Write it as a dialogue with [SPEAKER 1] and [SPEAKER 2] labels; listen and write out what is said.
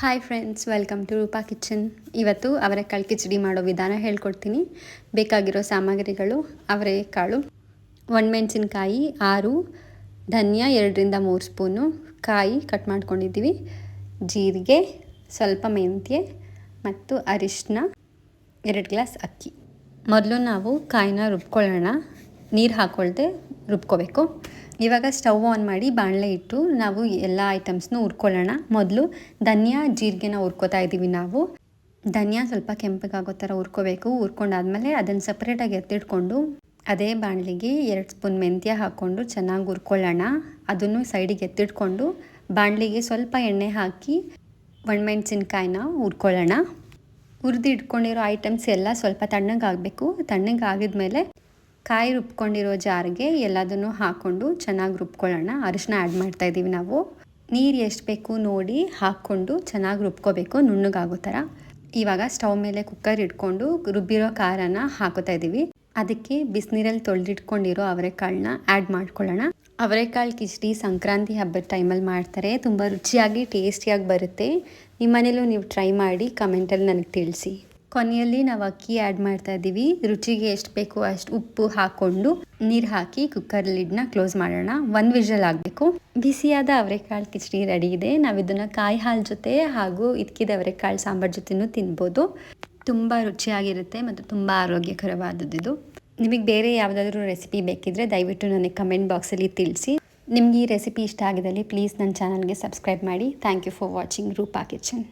[SPEAKER 1] Hi friends, welcome to Rupa kitchen. ಇವತ್ತು ಅವರೆಕಾಳು ಕಿಚಡಿ ಮಾಡೋ ವಿಧಾನ ಹೇಳ್ಕೊಡ್ತೀನಿ. ಬೇಕಾಗಿರೋ ಸಾಮಗ್ರಿಗಳು: ಅವರೆಕಾಳು, ಒಣಮೆಣಸಿನ್ಕಾಯಿ 6, ಧನಿಯಾ 2-3 ಸ್ಪೂನು, ಕಾಯಿ ಕಟ್ ಮಾಡ್ಕೊಂಡಿದ್ದೀವಿ, ಜೀರಿಗೆ, ಸ್ವಲ್ಪ ಮೆಂತ್ಯ ಮತ್ತು ಅರಿಶಿನ, 2 ಗ್ಲಾಸ್ ಅಕ್ಕಿ. ಮೊದಲು ನಾವು ಕಾಯಿನ ರುಬ್ಕೊಳ್ಳೋಣ. ನೀರು ಹಾಕ್ಕೊಳ್ದೆ ರುಬ್ಕೋಬೇಕು. ಇವಾಗ ಸ್ಟವ್ ಆನ್ ಮಾಡಿ ಬಾಣಲೆ ಇಟ್ಟು ನಾವು ಎಲ್ಲ ಐಟಮ್ಸ್ನೂ ಹುರ್ಕೊಳ್ಳೋಣ. ಮೊದಲು ಧನಿಯಾ ಜೀರಿಗೆನ ಹುರ್ಕೋತಾ ಇದ್ದೀವಿ. ನಾವು ಧನಿಯಾ ಸ್ವಲ್ಪ ಕೆಂಪಗಾಗೋ ಥರ ಹುರ್ಕೋಬೇಕು. ಹುರ್ಕೊಂಡಾದ್ಮೇಲೆ ಅದನ್ನು ಸಪ್ರೇಟಾಗಿ ಎತ್ತಿಟ್ಕೊಂಡು ಅದೇ ಬಾಣಲಿಗೆ 2 ಸ್ಪೂನ್ ಮೆಂತ್ಯ ಹಾಕ್ಕೊಂಡು ಚೆನ್ನಾಗಿ ಹುರ್ಕೊಳ್ಳೋಣ. ಅದನ್ನು ಸೈಡಿಗೆ ಎತ್ತಿಟ್ಕೊಂಡು ಬಾಣಲಿಗೆ ಸ್ವಲ್ಪ ಎಣ್ಣೆ ಹಾಕಿ ಒಣಮೆಣಸಿನ್ಕಾಯಿನ ಹುರ್ಕೊಳ್ಳೋಣ. ಹುರಿದು ಇಟ್ಕೊಂಡಿರೋ ಐಟಮ್ಸ್ ಎಲ್ಲ ಸ್ವಲ್ಪ ತಣ್ಣಗಾಗಬೇಕು. ತಣ್ಣಗಾಗಿದ್ಮೇಲೆ ಕಾಯಿ ರುಬ್ಕೊಂಡಿರೋ ಜಾರಿಗೆ ಎಲ್ಲದನ್ನು ಹಾಕ್ಕೊಂಡು ಚೆನ್ನಾಗಿ ರುಬ್ಕೊಳ್ಳೋಣ. ಅರಿಶಿನ ಆ್ಯಡ್ ಮಾಡ್ತಾಯಿದ್ದೀವಿ ನಾವು. ನೀರು ಎಷ್ಟು ಬೇಕು ನೋಡಿ ಹಾಕ್ಕೊಂಡು ಚೆನ್ನಾಗಿ ರುಬ್ಕೋಬೇಕು, ನುಣ್ಣಗಾಗೋ ಥರ. ಇವಾಗ ಸ್ಟವ್ ಮೇಲೆ ಕುಕ್ಕರ್ ಇಟ್ಕೊಂಡು ರುಬ್ಬಿರೋ ಖಾರನ ಹಾಕೋತಾ ಇದ್ದೀವಿ. ಅದಕ್ಕೆ ಬಿಸಿನೀರಲ್ಲಿ ತೊಳೆದಿಟ್ಕೊಂಡಿರೋ ಅವರೆಕಾಳನ್ನ ಆ್ಯಡ್ ಮಾಡ್ಕೊಳ್ಳೋಣ. ಅವರೆಕಾಳು ಕಿಚಡಿ ಸಂಕ್ರಾಂತಿ ಹಬ್ಬದ ಟೈಮಲ್ಲಿ ಮಾಡ್ತಾರೆ. ತುಂಬ ರುಚಿಯಾಗಿ ಟೇಸ್ಟಿಯಾಗಿ ಬರುತ್ತೆ. ನಿಮ್ಮ ಮನೇಲೂ ನೀವು ಟ್ರೈ ಮಾಡಿ ಕಮೆಂಟಲ್ಲಿ ನನಗೆ ತಿಳಿಸಿ. ಕೊನೆಯಲ್ಲಿ ನಾವು ಅಕ್ಕಿ ಆ್ಯಡ್ ಮಾಡ್ತಾ ಇದ್ದೀವಿ. ರುಚಿಗೆ ಎಷ್ಟು ಬೇಕು ಅಷ್ಟು ಉಪ್ಪು ಹಾಕ್ಕೊಂಡು ನೀರು ಹಾಕಿ ಕುಕ್ಕರ್ ಲಿಡ್ನ ಕ್ಲೋಸ್ ಮಾಡೋಣ. 1 ವಿಷಲ್ ಆಗಬೇಕು. ಬಿಸಿಯಾದ ಅವರೆಕಾಳು ಕಿಚಡಿ ರೆಡಿ ಇದೆ. ನಾವು ಇದನ್ನು ಕಾಯಿ ಹಾಲು ಜೊತೆ ಹಾಗೂ ಇದಕ್ಕಿದ ಅವರೆಕಾಳು ಸಾಂಬಾರು ಜೊತೆನೂ ತಿನ್ಬೋದು. ತುಂಬ ರುಚಿಯಾಗಿರುತ್ತೆ ಮತ್ತು ತುಂಬ ಆರೋಗ್ಯಕರವಾದದ್ದು. ನಿಮಗೆ ಬೇರೆ ಯಾವುದಾದ್ರೂ ರೆಸಿಪಿ ಬೇಕಿದ್ದರೆ ದಯವಿಟ್ಟು ನನಗೆ ಕಮೆಂಟ್ ಬಾಕ್ಸಲ್ಲಿ ತಿಳಿಸಿ. ನಿಮ್ಗೆ ಈ ರೆಸಿಪಿ ಇಷ್ಟ ಆಗಿದ್ದಲ್ಲಿ ಪ್ಲೀಸ್ ನನ್ನ ಚಾನಲ್ಗೆ ಸಬ್ಸ್ಕ್ರೈಬ್ ಮಾಡಿ. Thank you for watching Rupa kitchen.